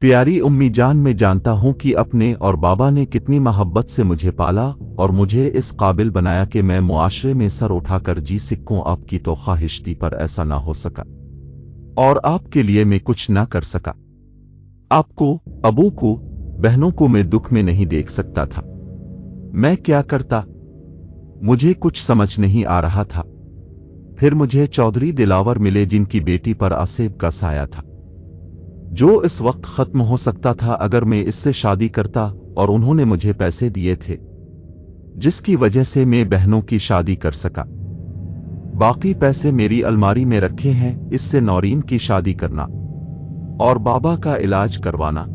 प्यारी उम्मी जान, मैं जानता हूं कि अपने और बाबा ने कितनी मोहब्बत से मुझे पाला और मुझे इस काबिल बनाया कि मैं मुआशरे में सर उठाकर जी सकूं। आपकी तो ख्वाहिश थी पर ऐसा ना हो सका और आपके लिए मैं कुछ ना कर सका। आपको, अबू को, बहनों को मैं दुख में नहीं देख सकता था। मैं क्या करता, मुझे कुछ समझ नहीं आ रहा था। फिर मुझे चौधरी दिलावर मिले जिनकी बेटी पर आसेब का साया था, जो इस वक्त खत्म हो सकता था अगर मैं इससे शादी करता, और उन्होंने मुझे पैसे दिए थे जिसकी वजह से मैं बहनों की शादी कर सका। बाकी पैसे मेरी अलमारी में रखे हैं, इससे नौरीन की शादी करना और बाबा का इलाज करवाना।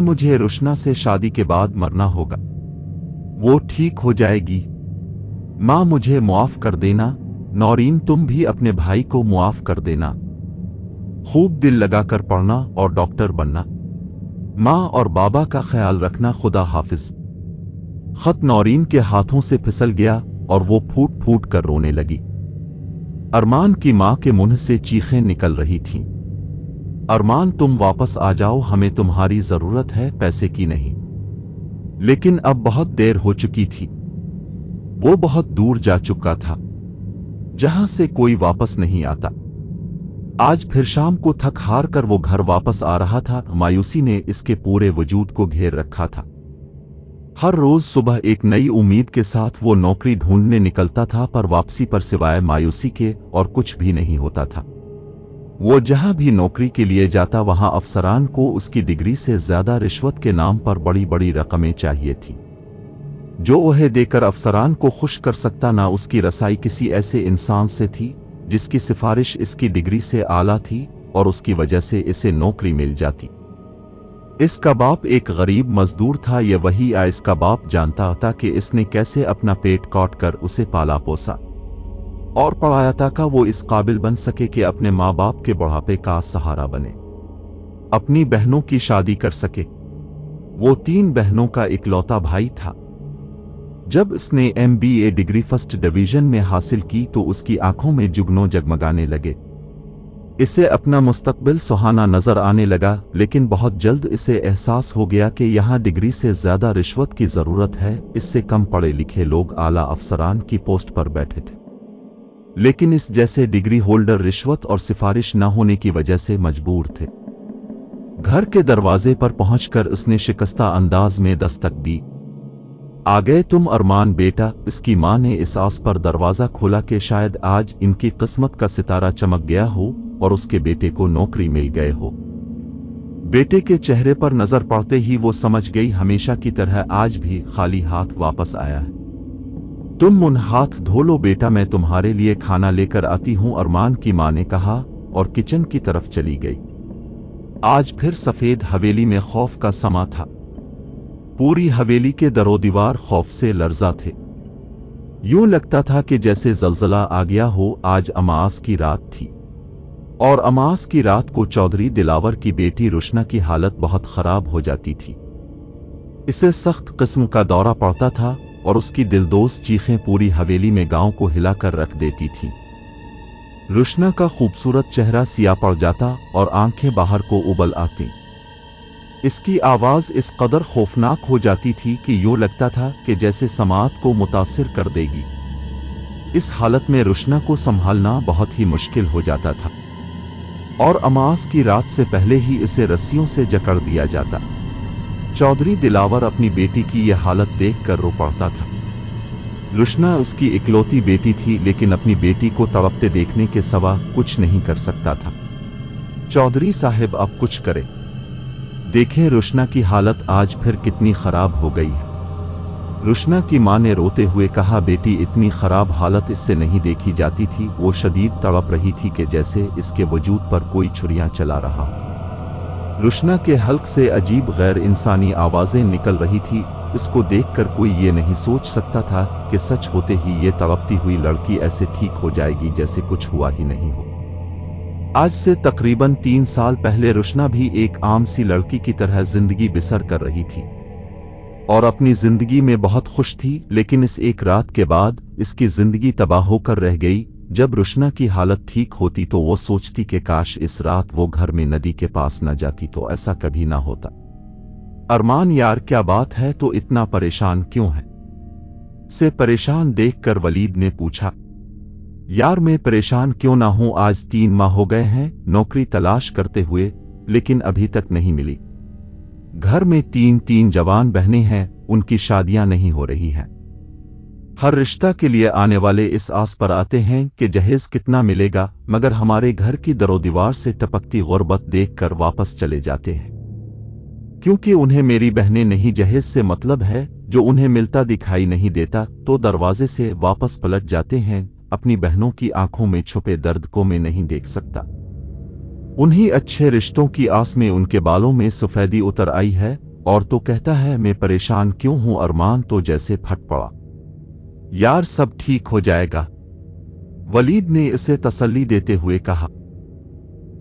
मुझे रुशना से शादी के बाद मरना होगा, वो ठीक हो जाएगी। माँ मुझे मुआफ कर देना। नौरीन तुम भी अपने भाई को मुआफ कर देना। खूब दिल लगाकर पढ़ना और डॉक्टर बनना। माँ और बाबा का ख्याल रखना। खुदा हाफिज। खत नौरीन के हाथों से फिसल गया और वो फूट फूट कर रोने लगी। अरमान की माँ के मुंह से चीखें निकल रही थीं। अरमान तुम वापस आ जाओ, हमें तुम्हारी जरूरत है, पैसे की नहीं। लेकिन अब बहुत देर हो चुकी थी। वो बहुत दूर जा चुका था जहां से कोई वापस नहीं आता। आज फिर शाम को थक हार कर वो घर वापस आ रहा था। मायूसी ने इसके पूरे वजूद को घेर रखा था। हर रोज सुबह एक नई उम्मीद के साथ वो नौकरी ढूंढने निकलता था, पर वापसी पर सिवाय मायूसी के और कुछ भी नहीं होता था। वो जहां भी नौकरी के लिए जाता वहां अफसरान को उसकी डिग्री से ज्यादा रिश्वत के नाम पर बड़ी बड़ी रकमें चाहिए थी, जो वह देकर अफसरान को खुश कर सकता। ना उसकी रसाई किसी ऐसे इंसान से थी जिसकी सिफारिश इसकी डिग्री से आला थी और उसकी वजह से इसे नौकरी मिल जाती। इसका बाप एक गरीब मजदूर था। यह वही इसका बाप जानता था कि इसने कैसे अपना पेट काट कर उसे पाला पोसा और पढ़ाया था वो इस काबिल बन सके कि अपने माँ बाप के बुढ़ापे का सहारा बने, अपनी बहनों की शादी कर सके। वो 3 बहनों का इकलौता भाई था। जब इसने MBA डिग्री फर्स्ट डिवीजन में हासिल की तो उसकी आंखों में जुगनों जगमगाने लगे। इसे अपना मुस्तकबिल सुहाना नजर आने लगा, लेकिन बहुत जल्द इसे एहसास हो गया कि यहाँ डिग्री से ज्यादा रिश्वत की जरूरत है। इससे कम पढ़े लिखे लोग आला अफसरान की पोस्ट पर बैठे थे, लेकिन इस जैसे डिग्री होल्डर रिश्वत और सिफारिश न होने की वजह से मजबूर थे। घर के दरवाजे पर पहुंचकर उसने शिकस्ता अंदाज में दस्तक दी। आ गए तुम अरमान बेटा। इसकी मां ने इस आस पर दरवाजा खोला कि शायद आज इनकी किस्मत का सितारा चमक गया हो और उसके बेटे को नौकरी मिल गए हो। बेटे के चेहरे पर नजर पड़ते ही वो समझ गई, हमेशा की तरह आज भी खाली हाथ वापस आया है। तुम मुंह हाथ धो लो बेटा, मैं तुम्हारे लिए खाना लेकर आती हूं, अरमान की मां ने कहा और किचन की तरफ चली गई। आज फिर सफेद हवेली में खौफ का समा था। पूरी हवेली के दरो दीवार खौफ से लर्जा थे। यूं लगता था कि जैसे जलजला आ गया हो। आज अमास की रात थी और अमास की रात को चौधरी दिलावर की बेटी रुशना की हालत बहुत खराब हो जाती थी। इसे सख्त किस्म का दौरा पड़ता था और उसकी दिलदोज चीखें पूरी हवेली में गांव को हिलाकर रख देती थीं। रुशना का खूबसूरत चेहरा सिया पड़ जाता और आंखें बाहर को उबल आती। इसकी आवाज इस कदर खौफनाक हो जाती थी कि यूं लगता था कि जैसे समात को मुतासिर कर देगी। इस हालत में रुशना को संभालना बहुत ही मुश्किल हो जाता था और अमास की रात से पहले ही इसे रस्सियों से जकड़ दिया जाता। चौधरी दिलावर अपनी बेटी की यह हालत देखकर रो पड़ता था। रुशना उसकी इकलौती बेटी थी, लेकिन अपनी बेटी को तड़पते देखने के सिवा कुछ नहीं कर सकता था। चौधरी साहब अब कुछ करे, देखें रुशना की हालत आज फिर कितनी खराब हो गई है। रुशना की मां ने रोते हुए कहा, बेटी इतनी खराब हालत इससे नहीं देखी जाती थी। वो शदीद तड़प रही थी कि जैसे इसके वजूद पर कोई छुरियां चला रहा। रुशना के हल्क से अजीब गैर इंसानी आवाजें निकल रही थी। इसको देखकर कोई ये नहीं सोच सकता था कि सच होते ही ये तड़पती हुई लड़की ऐसे ठीक हो जाएगी जैसे कुछ हुआ ही नहीं हो। आज से तकरीबन 3 साल पहले रुशना भी एक आम सी लड़की की तरह जिंदगी बसर कर रही थी और अपनी जिंदगी में बहुत खुश थी, लेकिन इस एक रात के बाद इसकी जिंदगी तबाह होकर रह गई। जब रुशना की हालत ठीक होती तो वो सोचती कि काश इस रात वो घर में नदी के पास न जाती तो ऐसा कभी ना होता। अरमान यार क्या बात है, तो इतना परेशान क्यों है? से परेशान देखकर वलीद ने पूछा। यार मैं परेशान क्यों ना हूं, आज 3 माह हो गए हैं नौकरी तलाश करते हुए, लेकिन अभी तक नहीं मिली। घर में 3 जवान बहनें हैं, उनकी शादियां नहीं हो रही हैं। हर रिश्ता के लिए आने वाले इस आस पर आते हैं कि जहेज कितना मिलेगा, मगर हमारे घर की दरोदीवार से टपकती गुर्बत देखकर वापस चले जाते हैं, क्योंकि उन्हें मेरी बहनें नहीं जहेज से मतलब है, जो उन्हें मिलता दिखाई नहीं देता तो दरवाजे से वापस पलट जाते हैं। अपनी बहनों की आंखों में छुपे दर्द को मैं नहीं देख सकता। उन्हीं अच्छे रिश्तों की आस में उनके बालों में सफेदी उतर आई है, और तो कहता है मैं परेशान क्यों हूं। अरमान तो जैसे फट पड़ा। यार सब ठीक हो जाएगा, वलीद ने इसे तसल्ली देते हुए कहा।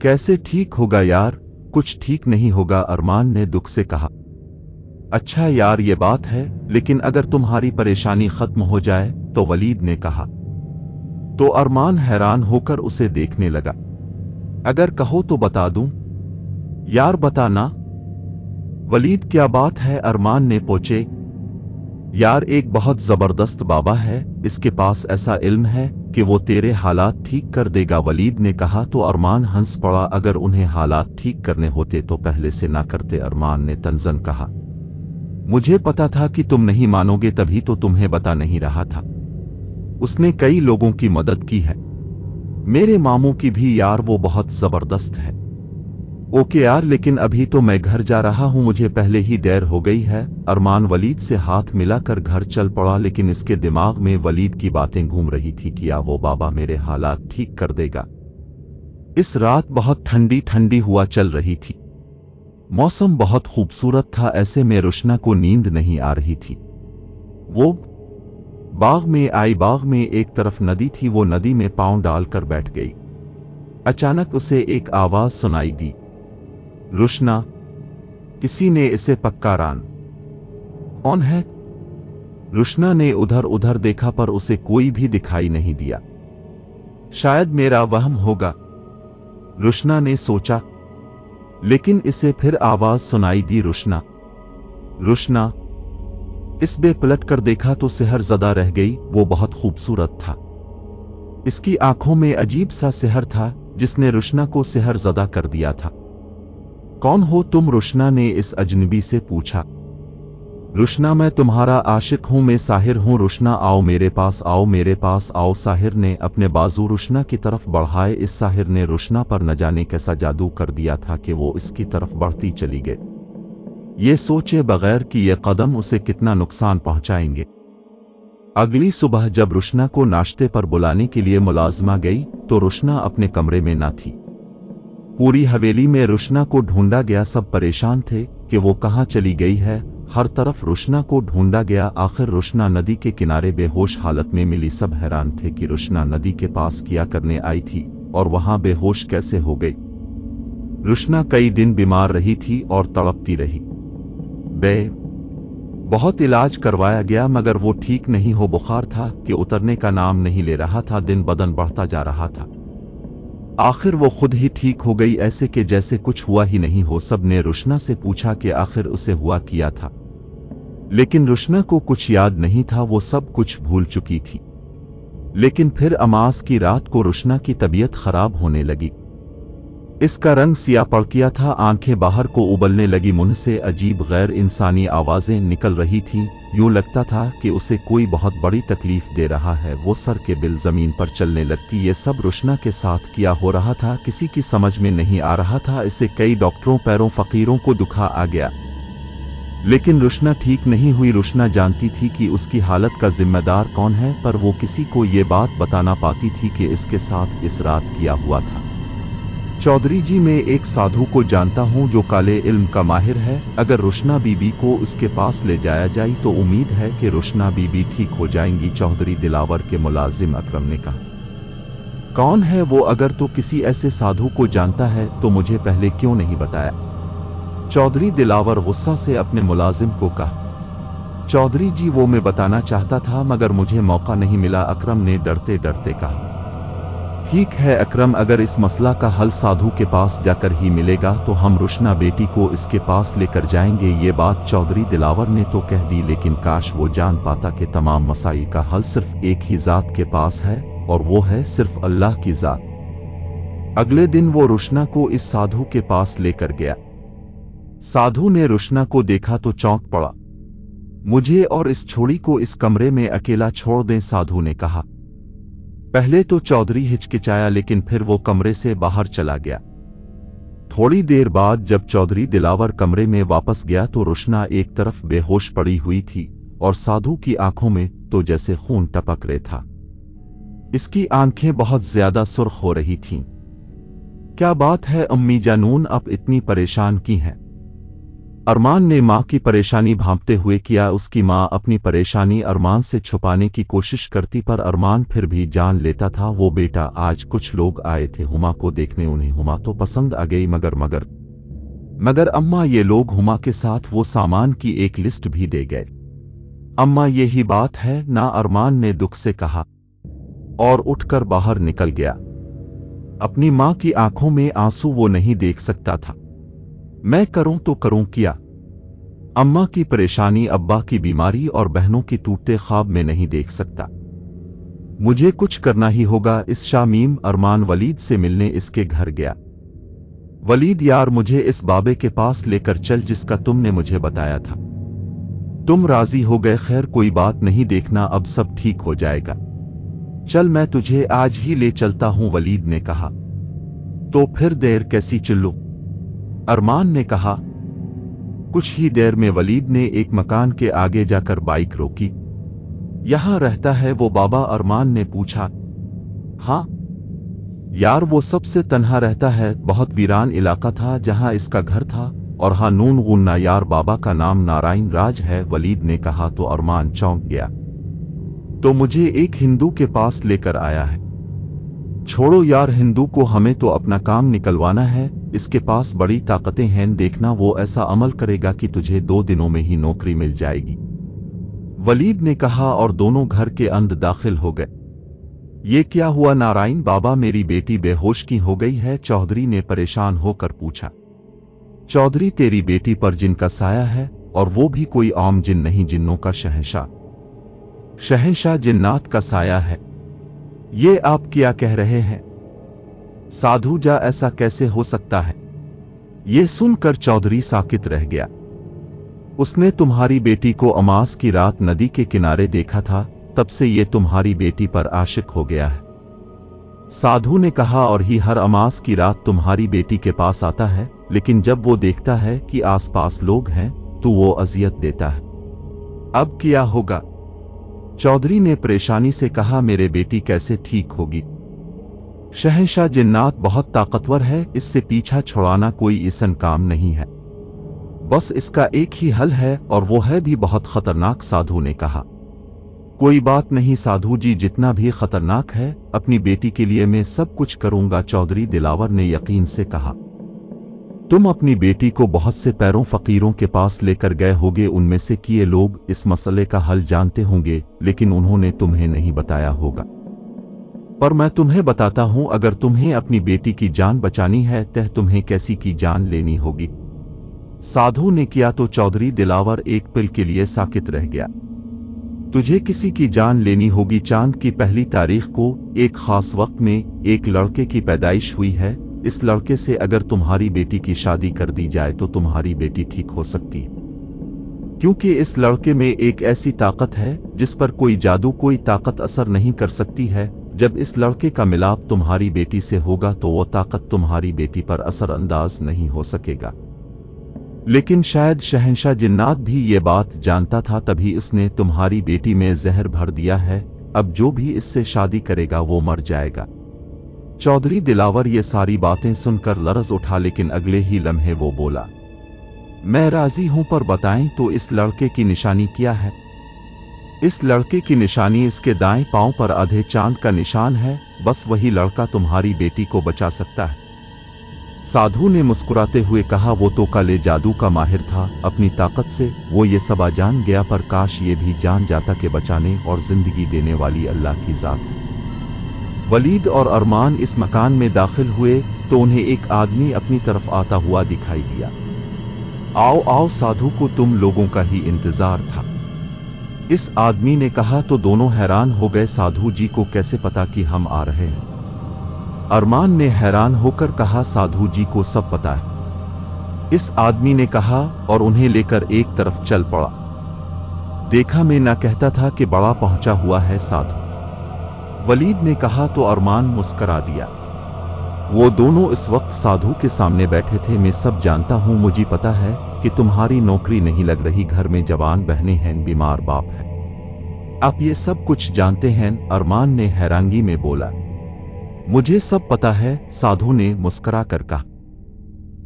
कैसे ठीक होगा यार, कुछ ठीक नहीं होगा, अरमान ने दुख से कहा। अच्छा यार ये बात है, लेकिन अगर तुम्हारी परेशानी खत्म हो जाए तो, वलीद ने कहा। तो अरमान हैरान होकर उसे देखने लगा। अगर कहो तो बता दूं? यार बताना। वलीद क्या बात है, अरमान ने पूछे। यार एक बहुत जबरदस्त बाबा है, इसके पास ऐसा इल्म है कि वो तेरे हालात ठीक कर देगा, वलीद ने कहा। तो अरमान हंस पड़ा। अगर उन्हें हालात ठीक करने होते तो पहले से ना करते, अरमान ने तंजन कहा। मुझे पता था कि तुम नहीं मानोगे, तभी तो तुम्हें बता नहीं रहा था। उसने कई लोगों की मदद की है, मेरे मामू की भी यार, वो बहुत जबरदस्त है। ओके यार, लेकिन अभी तो मैं घर जा रहा हूं, मुझे पहले ही देर हो गई है। अरमान वलीद से हाथ मिलाकर घर चल पड़ा, लेकिन इसके दिमाग में वलीद की बातें घूम रही थी कि या वो बाबा मेरे हालात ठीक कर देगा। इस रात बहुत ठंडी ठंडी हुआ चल रही थी, मौसम बहुत खूबसूरत था, ऐसे में रुशना को नींद नहीं आ रही थी। वो बाग में आई, बाग में एक तरफ नदी थी, वो नदी में पांव डालकर बैठ गई। अचानक उसे एक आवाज सुनाई दी, रुशना। किसी ने इसे पक्कारान। कौन है? रुशना ने उधर उधर देखा पर उसे कोई भी दिखाई नहीं दिया। शायद मेरा वहम होगा, रुशना ने सोचा, लेकिन इसे फिर आवाज सुनाई दी, रुशना, रुशना। इस बे पलट कर देखा तो सेहर ज़दा रह गई। वो बहुत खूबसूरत था, इसकी आंखों में अजीब सा सेहर था जिसने रुशना को सेहर ज़दा कर दिया था। कौन हो तुम? रुशना ने इस अजनबी से पूछा। रुशना मैं तुम्हारा आशिक हूं, मैं साहिर हूं। रुशना आओ मेरे पास आओ, मेरे पास आओ। साहिर ने अपने बाजू रुशना की तरफ बढ़ाए। इस साहिर ने रुशना पर न जाने कैसा जादू कर दिया था कि वो इसकी तरफ बढ़ती चली गई, ये सोचे बगैर कि ये कदम उसे कितना नुकसान पहुंचाएंगे। अगली सुबह जब रुशना को नाश्ते पर बुलाने के लिए मुलाजमा गई तो रुशना अपने कमरे में ना थी। पूरी हवेली में रुशना को ढूंढा गया, सब परेशान थे कि वो कहां चली गई है। हर तरफ रुशना को ढूंढा गया। आखिर रुशना नदी के किनारे बेहोश हालत में मिली। सब हैरान थे कि रुशना नदी के पास क्या करने आई थी और वहां बेहोश कैसे हो गई। रुशना कई दिन बीमार रही थी और तड़पती रही। बहुत इलाज करवाया गया मगर वो ठीक नहीं हो। बुखार था कि उतरने का नाम नहीं ले रहा था, दिन बदन बढ़ता जा रहा था। आखिर वो खुद ही ठीक हो गई, ऐसे कि जैसे कुछ हुआ ही नहीं हो। सब ने रुशना से पूछा कि आखिर उसे हुआ किया था, लेकिन रुशना को कुछ याद नहीं था, वो सब कुछ भूल चुकी थी। लेकिन फिर अमास की रात को रुशना की तबीयत खराब होने लगी। इसका रंग सियाह पड़ गया था, आंखें बाहर को उबलने लगी, मुंह से अजीब गैर इंसानी आवाजें निकल रही थीं। यूं लगता था कि उसे कोई बहुत बड़ी तकलीफ दे रहा है। वो सर के बिल जमीन पर चलने लगती। ये सब रुशना के साथ किया हो रहा था, किसी की समझ में नहीं आ रहा था। इसे कई डॉक्टरों, पैरों, फकीरों को दुखा आ गया, लेकिन रुशना ठीक नहीं हुई। रुशना जानती थी कि उसकी हालत का जिम्मेदार कौन है, पर वो किसी को ये बात बता ना पाती थी कि इसके साथ इस रात किया हुआ था। चौधरी जी, मैं एक साधु को जानता हूं जो काले इल्म का माहिर है। अगर रुशना बीबी को उसके पास ले जाया जाए तो उम्मीद है कि रुशना बीबी ठीक हो जाएंगी, चौधरी दिलावर के मुलाजिम अकरम ने कहा। कौन है वो? अगर तो किसी ऐसे साधु को जानता है तो मुझे पहले क्यों नहीं बताया? चौधरी दिलावर गुस्सा से अपने मुलाजिम को कहा। चौधरी जी, वो मैं बताना चाहता था मगर मुझे मौका नहीं मिला, अकरम ने डरते डरते कहा। ठीक है अकरम, अगर इस मसला का हल साधु के पास जाकर ही मिलेगा तो हम रुशना बेटी को इसके पास लेकर जाएंगे। ये बात चौधरी दिलावर ने तो कह दी, लेकिन काश वो जान पाता कि तमाम मसाइल का हल सिर्फ एक ही ज़ात के पास है और वो है सिर्फ अल्लाह की ज़ात। अगले दिन वो रुशना को इस साधु के पास लेकर गया। साधु ने रुशना को देखा तो चौंक पड़ा। मुझे और इस छोड़ी को इस कमरे में अकेला छोड़ दें, साधु ने कहा। पहले तो चौधरी हिचकिचाया, लेकिन फिर वो कमरे से बाहर चला गया। थोड़ी देर बाद जब चौधरी दिलावर कमरे में वापस गया तो रुशना एक तरफ बेहोश पड़ी हुई थी और साधु की आंखों में तो जैसे खून टपक रहा था। इसकी आंखें बहुत ज्यादा सुर्ख हो रही थीं। क्या बात है अम्मी जानून, अब इतनी परेशान की हैं? अरमान ने मां की परेशानी भांपते हुए किया। उसकी मां अपनी परेशानी अरमान से छुपाने की कोशिश करती, पर अरमान फिर भी जान लेता था। वो बेटा, आज कुछ लोग आए थे हुमा को देखने, उन्हें हुमा तो पसंद आ गई, मगर अम्मा ये लोग हुमा के साथ वो सामान की एक लिस्ट भी दे गए। अम्मा यही बात है ना? अरमान ने दुख से कहा और उठकर बाहर निकल गया। अपनी मां की आंखों में आंसू वो नहीं देख सकता था। मैं करूं तो करूं क्या? अम्मा की परेशानी, अब्बा की बीमारी और बहनों की टूटते ख्वाब में नहीं देख सकता। मुझे कुछ करना ही होगा। इस शामीम अरमान वलीद से मिलने इसके घर गया। वलीद यार, मुझे इस बाबे के पास लेकर चल जिसका तुमने मुझे बताया था। तुम राजी हो गए? खैर कोई बात नहीं, देखना अब सब ठीक हो जाएगा। चल मैं तुझे आज ही ले चलता हूं, वलीद ने कहा। तो फिर देर कैसी चलूं? अरमान ने कहा। कुछ ही देर में वलीद ने एक मकान के आगे जाकर बाइक रोकी। यहां रहता है वो बाबा? अरमान ने पूछा। हां यार, वो सबसे तन्हा रहता है। बहुत वीरान इलाका था जहां इसका घर था। और हाँ, नून गुन्ना यार, बाबा का नाम नारायण राज है, वलीद ने कहा। तो अरमान चौंक गया। तो मुझे एक हिंदू के पास लेकर आया है? छोड़ो यार हिंदू को, हमें तो अपना काम निकलवाना है। इसके पास बड़ी ताकतें हैं, देखना वो ऐसा अमल करेगा कि तुझे 2 दिनों में ही नौकरी मिल जाएगी, वलीद ने कहा। और दोनों घर के अंदर दाखिल हो गए। ये क्या हुआ नारायण बाबा, मेरी बेटी बेहोश की हो गई है? चौधरी ने परेशान होकर पूछा। चौधरी, तेरी बेटी पर जिन का साया है, और वो भी कोई आम जिन नहीं, जिन्नों का शहंशाह जिन्नात का साया है। ये आप क्या कह रहे हैं साधु जा, ऐसा कैसे हो सकता है? ये सुनकर चौधरी साकित रह गया। उसने तुम्हारी बेटी को अमास की रात नदी के किनारे देखा था, तब से ये तुम्हारी बेटी पर आशिक हो गया है, साधु ने कहा। और ही हर अमास की रात तुम्हारी बेटी के पास आता है, लेकिन जब वो देखता है कि आसपास लोग हैं तो वो अजियत देता है। अब क्या होगा? चौधरी ने परेशानी से कहा। मेरे बेटी कैसे ठीक होगी? शहंशाह जिन्नात बहुत ताकतवर है, इससे पीछा छुड़ाना कोई आसान काम नहीं है। बस इसका एक ही हल है, और वो है भी बहुत खतरनाक, साधु ने कहा। कोई बात नहीं साधु जी, जितना भी खतरनाक है, अपनी बेटी के लिए मैं सब कुछ करूंगा, चौधरी दिलावर ने यकीन से कहा। तुम अपनी बेटी को बहुत से पैरों फकीरों के पास लेकर गए होगे, उनमें से किए लोग इस मसले का हल जानते होंगे, लेकिन उन्होंने तुम्हें नहीं बताया होगा। पर मैं तुम्हें बताता हूं, अगर तुम्हें अपनी बेटी की जान बचानी है तो तुम्हें कैसी की जान लेनी होगी। साधु ने किया तो चौधरी दिलावर एक पल के लिए साकित रह गया। तुझे किसी की जान लेनी होगी। चांद की पहली तारीख को एक खास वक्त में एक लड़के की पैदाइश हुई है। इस लड़के से अगर तुम्हारी बेटी की शादी कर दी जाए तो तुम्हारी बेटी ठीक हो सकती है, क्योंकि इस लड़के में एक ऐसी ताकत है जिस पर कोई जादू, कोई ताकत असर नहीं कर सकती है। जब इस लड़के का मिलाप तुम्हारी बेटी से होगा तो वो ताकत तुम्हारी बेटी पर असर अंदाज नहीं हो सकेगा। लेकिन शायद शहंशाह जिन्नात भी ये बात जानता था, तभी उसने तुम्हारी बेटी में जहर भर दिया है। अब जो भी इससे शादी करेगा वो मर जाएगा। चौधरी दिलावर ये सारी बातें सुनकर लरज उठा, लेकिन अगले ही लम्हे वो बोला, मैं राजी हूं, पर बताएं तो इस लड़के की निशानी क्या है? इस लड़के की निशानी इसके दाएं पांव पर आधे चांद का निशान है। बस वही लड़का तुम्हारी बेटी को बचा सकता है, साधु ने मुस्कुराते हुए कहा। वो तो काले जादू का माहिर था, अपनी ताकत से वो ये सब जान गया, पर काश ये भी जान जाता कि बचाने और जिंदगी देने वाली अल्लाह की जात है। वलीद और अरमान इस मकान में दाखिल हुए तो उन्हें एक आदमी अपनी तरफ आता हुआ दिखाई दिया। आओ आओ, साधु को तुम लोगों का ही इंतजार था, इस आदमी ने कहा तो दोनों हैरान हो गए। साधु जी को कैसे पता कि हम आ रहे हैं? अरमान ने हैरान होकर कहा, साधु जी को सब पता है, इस आदमी ने कहा और उन्हें लेकर एक तरफ चल पड़ा। देखा मैं ना कहता था कि बड़ा पहुंचा हुआ है साधु, वलीद ने कहा तो अरमान मुस्करा दिया। वो दोनों इस वक्त साधु के सामने बैठे थे। मैं सब जानता हूं, मुझे पता है कि तुम्हारी नौकरी नहीं लग रही, घर में जवान बहनें हैं, बीमार बाप है, आप ये सब कुछ जानते हैं? अरमान ने हैरानगी में बोला। मुझे सब पता है, साधु ने मुस्करा कर कहा।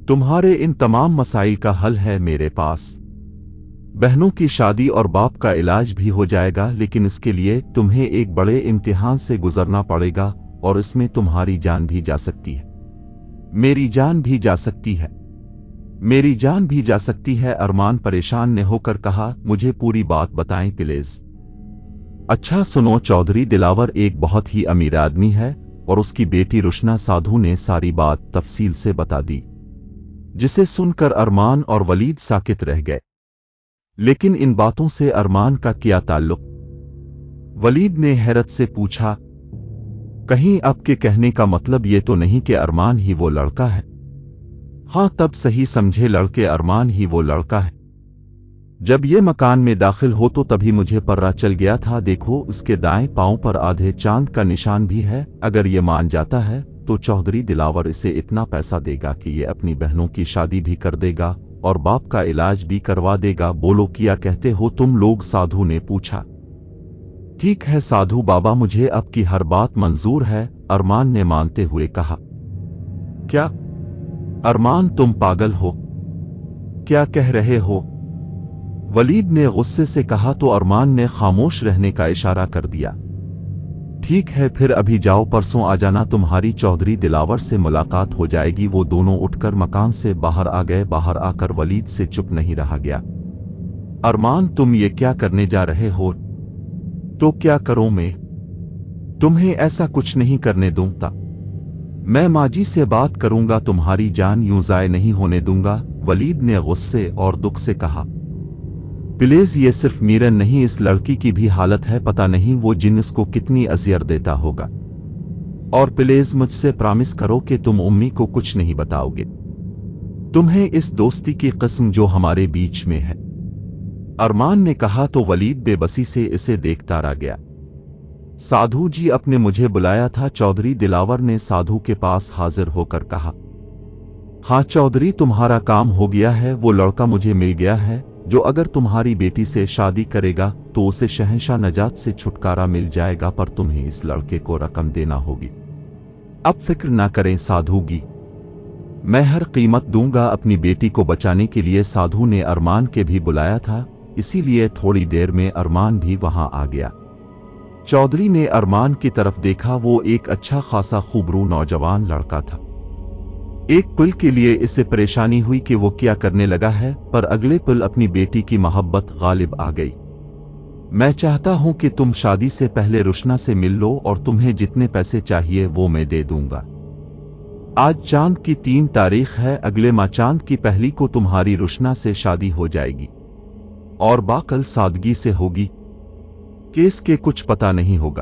तुम्हारे इन तमाम मसाइल का हल है मेरे पास। बहनों की शादी और बाप का इलाज भी हो जाएगा, लेकिन इसके लिए तुम्हें एक बड़े इम्तिहान से गुजरना पड़ेगा और इसमें तुम्हारी जान भी जा सकती है, मेरी जान भी जा सकती है, मेरी जान भी जा सकती है। अरमान परेशान ने होकर कहा, मुझे पूरी बात बताएं प्लीज। अच्छा सुनो, चौधरी दिलावर एक बहुत ही अमीर आदमी है और उसकी बेटी रुशना। साधु ने सारी बात तफसील से बता दी, जिसे सुनकर अरमान और वलीद साकित रह गए। लेकिन इन बातों से अरमान का क्या ताल्लुक? वलीद ने हैरत से पूछा, कहीं आपके कहने का मतलब ये तो नहीं कि अरमान ही वो लड़का है? हाँ, तब सही समझे लड़के, अरमान ही वो लड़का है। जब ये मकान में दाखिल हो तो तभी मुझे पता चल गया था। देखो, उसके दाएं पांव पर आधे चांद का निशान भी है। अगर ये मान जाता है तो चौधरी दिलावर इसे इतना पैसा देगा कि ये अपनी बहनों की शादी भी कर देगा और बाप का इलाज भी करवा देगा। बोलो, क्या कहते हो तुम लोग? साधु ने पूछा। ठीक है साधु बाबा, मुझे आपकी हर बात मंजूर है, अरमान ने मानते हुए कहा। क्या अरमान, तुम पागल हो? क्या कह रहे हो? वलीद ने गुस्से से कहा तो अरमान ने खामोश रहने का इशारा कर दिया। ठीक है, फिर अभी जाओ, परसों आ जाना, तुम्हारी चौधरी दिलावर से मुलाकात हो जाएगी। वो दोनों उठकर मकान से बाहर आ गए। बाहर आकर वलीद से चुप नहीं रहा गया। अरमान, तुम ये क्या करने जा रहे हो? तो क्या करूं मैं? तुम्हें ऐसा कुछ नहीं करने दूंगा। मैं माजी से बात करूंगा, तुम्हारी जान यूं जाए नहीं होने दूंगा, वलीद ने गुस्से और दुख से कहा। प्लीज, ये सिर्फ मीरन नहीं, इस लड़की की भी हालत है, पता नहीं वो जिन इसको कितनी अजियत देता होगा। और प्लीज मुझसे प्रॉमिस करो कि तुम उम्मी को कुछ नहीं बताओगे। तुम्हें इस दोस्ती की कसम जो हमारे बीच में है, अरमान ने कहा तो वलीद बेबसी से इसे देखता रह गया। साधु जी, अपने मुझे बुलाया था? चौधरी दिलावर ने साधु के पास हाजिर होकर कहा। हाँ चौधरी, तुम्हारा काम हो गया है। वो लड़का मुझे मिल गया है जो अगर तुम्हारी बेटी से शादी करेगा तो उसे शहंशाह नजात से छुटकारा मिल जाएगा, पर तुम्हें इस लड़के को रकम देना होगी। अब फिक्र ना करें साधु जी, मैं हर कीमत दूंगा अपनी बेटी को बचाने के लिए। साधु ने अरमान के भी बुलाया था, इसीलिए थोड़ी देर में अरमान भी वहां आ गया। चौधरी ने अरमान की तरफ देखा। वो एक अच्छा खासा खूबरू नौजवान लड़का था। एक पल के लिए इसे परेशानी हुई कि वो क्या करने लगा है, पर अगले पल अपनी बेटी की मोहब्बत गालिब आ गई। मैं चाहता हूं कि तुम शादी से पहले रुशना से मिल लो और तुम्हें जितने पैसे चाहिए वो मैं दे दूंगा। आज चांद की 3 तारीख है, अगले माह चांद की पहली को तुम्हारी रुशना से शादी हो जाएगी और बाकल सादगी से होगी। केस के कुछ पता नहीं होगा।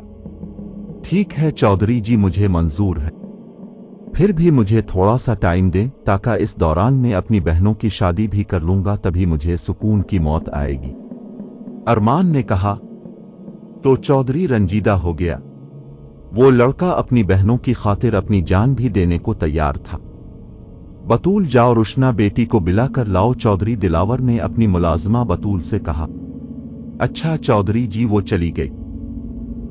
ठीक है चौधरी जी, मुझे मंजूर है। फिर भी मुझे थोड़ा सा टाइम दें, ताकि इस दौरान मैं अपनी बहनों की शादी भी कर लूंगा, तभी मुझे सुकून की मौत आएगी, अरमान ने कहा। तो चौधरी रंजीदा हो गया। वो लड़का अपनी बहनों की खातिर अपनी जान भी देने को तैयार था। बतूल, जाओ रुशना बेटी को बिलाकर लाओ, चौधरी दिलावर ने अपनी मुलाजमा बतूल से कहा। अच्छा चौधरी जी, वो चली गई।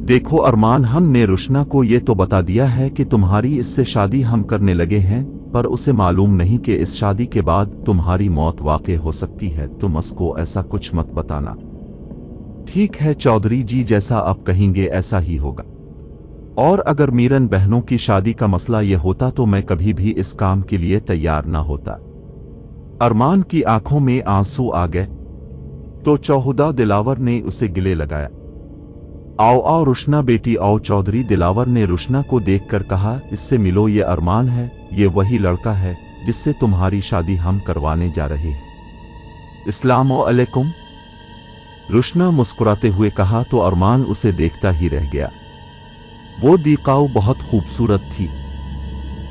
देखो अरमान, हमने रुशना को ये तो बता दिया है कि तुम्हारी इससे शादी हम करने लगे हैं, पर उसे मालूम नहीं कि इस शादी के बाद तुम्हारी मौत वाक़ई हो सकती है। तुम उसको ऐसा कुछ मत बताना। ठीक है चौधरी जी, जैसा आप कहेंगे ऐसा ही होगा। और अगर मीरन बहनों की शादी का मसला यह होता तो मैं कभी भी इस काम के लिए तैयार ना होता। अरमान की आंखों में आंसू आ गए तो चौहुदा दिलावर ने उसे गले लगाया। आओ आओ रुशना बेटी आओ। चौधरी दिलावर ने रुशना को देखकर कहा, इससे मिलो, ये अरमान है, ये वही लड़का है जिससे तुम्हारी शादी हम करवाने जा रहे हैं। अस्सलाम वालेकुम। रुशना मुस्कुराते हुए कहा तो अरमान उसे देखता ही रह गया। वो दीकाऊ बहुत खूबसूरत थी।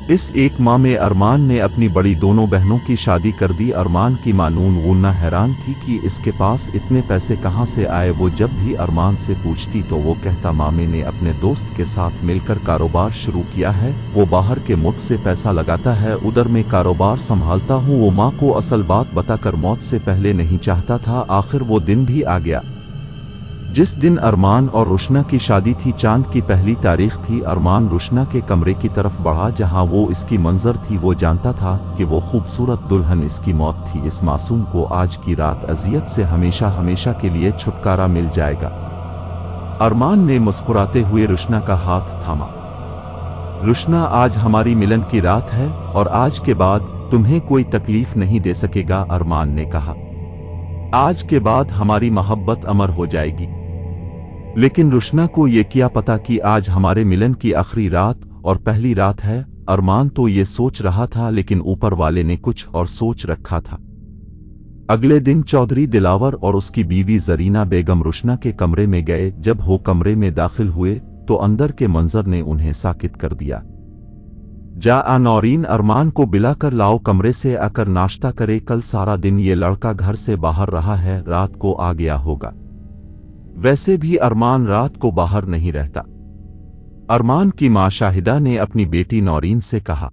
इस एक माह में अरमान ने अपनी बड़ी दोनों बहनों की शादी कर दी। अरमान की मां नून गुन्ना हैरान थी कि इसके पास इतने पैसे कहां से आए। वो जब भी अरमान से पूछती तो वो कहता, मामे ने अपने दोस्त के साथ मिलकर कारोबार शुरू किया है। वो बाहर के मुल्क से पैसा लगाता है, उधर में कारोबार संभालता हूँ। वो माँ को असल बात बताकर मौत से पहले नहीं चाहता था। आखिर वो दिन भी आ गया जिस दिन अरमान और रुशना की शादी थी। चांद की पहली तारीख थी। अरमान रुशना के कमरे की तरफ बढ़ा जहां वो इसकी मंजर थी। वो जानता था कि वो खूबसूरत दुल्हन इसकी मौत थी। इस मासूम को आज की रात अजियत से हमेशा हमेशा के लिए छुटकारा मिल जाएगा। अरमान ने मुस्कुराते हुए रुशना का हाथ थामा। रुशना, आज हमारी मिलन की रात है और आज के बाद तुम्हें कोई तकलीफ नहीं दे सकेगा, अरमान ने कहा। आज के बाद हमारी मोहब्बत अमर हो जाएगी। लेकिन रुशना को ये क्या पता कि आज हमारे मिलन की आखिरी रात और पहली रात है। अरमान तो ये सोच रहा था, लेकिन ऊपर वाले ने कुछ और सोच रखा था। अगले दिन चौधरी दिलावर और उसकी बीवी जरीना बेगम रुशना के कमरे में गए। जब वो कमरे में दाखिल हुए तो अंदर के मंजर ने उन्हें साकित कर दिया। जा नौरीन, अरमान को बिलाकर लाओ, कमरे से आकर नाश्ता करे। कल सारा दिन ये लड़का घर से बाहर रहा है, रात को आ गया होगा। वैसे भी अरमान रात को बाहर नहीं रहता। अरमान की मां शाहिदा ने अपनी बेटी नौरीन से कहा।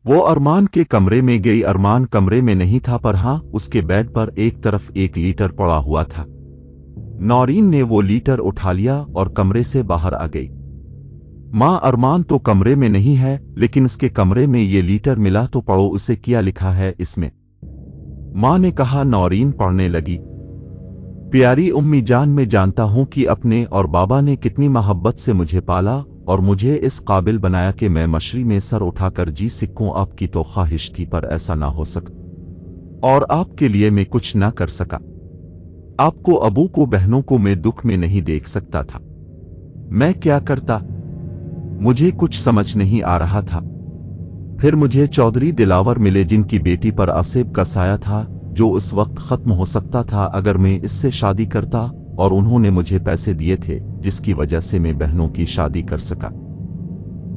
वो अरमान के कमरे में गई। अरमान कमरे में नहीं था, पर हां, उसके बेड पर एक तरफ 1 लीटर पड़ा हुआ था। नौरीन ने वो लीटर उठा लिया और कमरे से बाहर आ गई। मां, अरमान तो कमरे में नहीं है, लेकिन उसके कमरे में ये लीटर मिला तो पढ़ो, उसे क्या लिखा है इसमें। मां ने कहा। नौरीन पढ़ने लगी। प्यारी उम्मी जान, मैं जानता हूं कि अपने और बाबा ने कितनी मोहब्बत से मुझे पाला और मुझे इस काबिल बनाया कि मैं मशरी में सर उठाकर जी सकूं। आपकी तो ख्वाहिश थी, पर ऐसा ना हो सका और आपके लिए मैं कुछ ना कर सका। आपको, अबू को, बहनों को मैं दुख में नहीं देख सकता था। मैं क्या करता, मुझे कुछ समझ नहीं आ रहा था। फिर मुझे चौधरी दिलावर मिले, जिनकी बेटी पर आसिफ का साया था, जो उस वक्त खत्म हो सकता था अगर मैं इससे शादी करता, और उन्होंने मुझे पैसे दिए थे जिसकी वजह से मैं बहनों की शादी कर सका।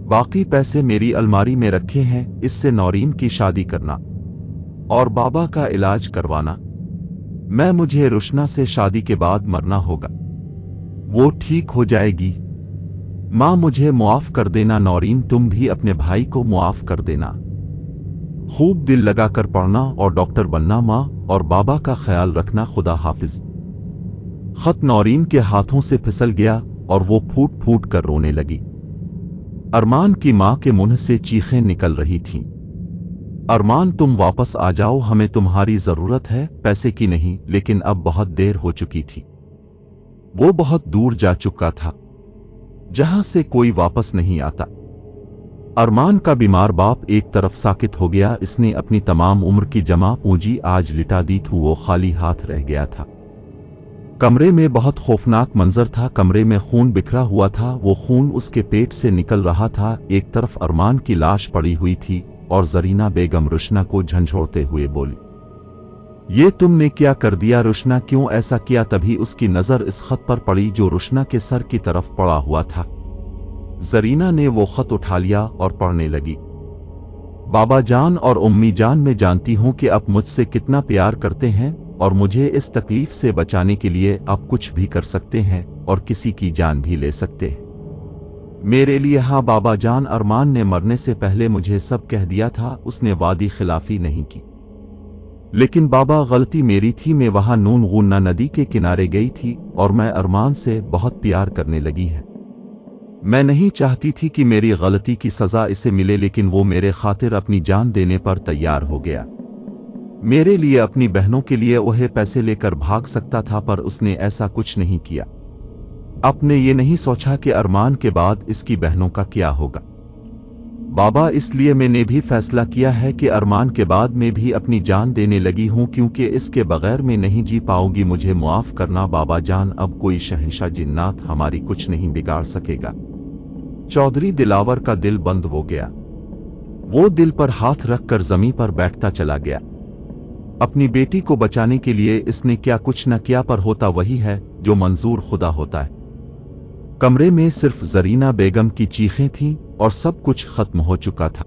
बाकी पैसे मेरी अलमारी में रखे हैं, इससे नौरीन की शादी करना और बाबा का इलाज करवाना। मुझे रुशना से शादी के बाद मरना होगा, वो ठीक हो जाएगी। मां, मुझे मुआफ कर देना। नौरीन, तुम भी अपने भाई को मुआफ कर देना। खूब दिल लगाकर पढ़ना और डॉक्टर बनना। मां और बाबा का ख्याल रखना। खुदा हाफिज। खत नौरीन के हाथों से फिसल गया और वो फूट फूट कर रोने लगी। अरमान की मां के मुंह से चीखें निकल रही थीं। अरमान, तुम वापस आ जाओ, हमें तुम्हारी जरूरत है, पैसे की नहीं। लेकिन अब बहुत देर हो चुकी थी। वो बहुत दूर जा चुका था, जहां से कोई वापस नहीं आता। अरमान का बीमार बाप एक तरफ साकित हो गया। इसने अपनी तमाम उम्र की जमा पूंजी आज लिटा दी थी। वो खाली हाथ रह गया था। कमरे में बहुत खौफनाक मंजर था। कमरे में खून बिखरा हुआ था। वो खून उसके पेट से निकल रहा था। एक तरफ अरमान की लाश पड़ी हुई थी और जरीना बेगम रुशना को झंझोड़ते हुए बोली, ये तुमने क्या कर दिया रुशना, क्यों ऐसा किया। तभी उसकी नजर इस खत पर पड़ी जो रुशना के सर की तरफ पड़ा हुआ था। जरीना ने वो खत उठा लिया और पढ़ने लगी। बाबा जान और उम्मी जान, मैं जानती हूं कि आप मुझसे कितना प्यार करते हैं और मुझे इस तकलीफ से बचाने के लिए आप कुछ भी कर सकते हैं और किसी की जान भी ले सकते हैं मेरे लिए। हाँ बाबा जान, अरमान ने मरने से पहले मुझे सब कह दिया था। उसने वादी खिलाफी नहीं की। लेकिन बाबा, गलती मेरी थी। मैं वहां नून गुन्ना नदी के किनारे गई थी और मैं अरमान से बहुत प्यार करने लगी है। मैं नहीं चाहती थी कि मेरी गलती की सजा इसे मिले, लेकिन वो मेरे खातिर अपनी जान देने पर तैयार हो गया। मेरे लिए, अपनी बहनों के लिए वह पैसे लेकर भाग सकता था, पर उसने ऐसा कुछ नहीं किया। आपने ये नहीं सोचा कि अरमान के बाद इसकी बहनों का क्या होगा। بابا اس لیے میں نے بھی فیصلہ کیا ہے کہ ارمان کے بعد میں بھی اپنی جان دینے لگی ہوں، کیونکہ اس کے بغیر میں نہیں جی پاؤں گی، مجھے معاف کرنا بابا جان، اب کوئی شہنشاہ جنات ہماری کچھ نہیں بگاڑ سکے گا۔ چودھری دلاور کا دل بند ہو گیا، وہ دل پر ہاتھ رکھ کر زمین پر بیٹھتا چلا گیا۔ اپنی بیٹی کو بچانے کے لیے اس نے کیا کچھ نہ کیا، پر ہوتا وہی ہے جو منظور خدا ہوتا ہے۔ کمرے میں صرف زرینہ بیگم کی چیخیں تھیں اور سب کچھ ختم ہو چکا تھا۔